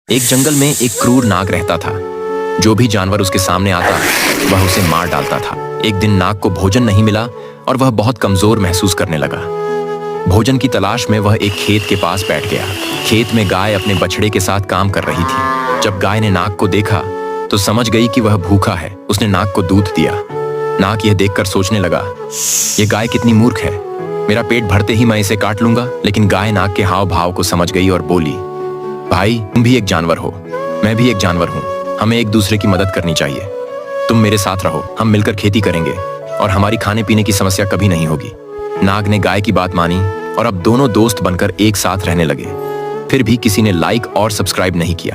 एक जंगल में एक क्रूर नाग रहता था। जो भी जानवर उसके सामने आता वह उसे मार डालता था। एक दिन नाग को भोजन नहीं मिला और वह बहुत कमजोर महसूस करने लगा। भोजन की तलाश में वह एक खेत के पास बैठ गया। खेत में गाय अपने बछड़े के साथ काम कर रही थी। जब गाय ने नाग को देखा तो समझ गई कि वह भूखा है। उसने नाग को दूध दिया। नाग यह देखकर सोचने लगा, ये गाय कितनी मूर्ख है, मेरा पेट भरते ही मैं इसे काट लूंगा। लेकिन गाय नाग के हाव भाव को समझ गई और बोली, भाई तुम भी एक जानवर हो, मैं भी एक जानवर हूँ, हमें एक दूसरे की मदद करनी चाहिए। तुम मेरे साथ रहो, हम मिलकर खेती करेंगे और हमारी खाने पीने की समस्या कभी नहीं होगी। नाग ने गाय की बात मानी और अब दोनों दोस्त बनकर एक साथ रहने लगे। फिर भी किसी ने लाइक और सब्सक्राइब नहीं किया।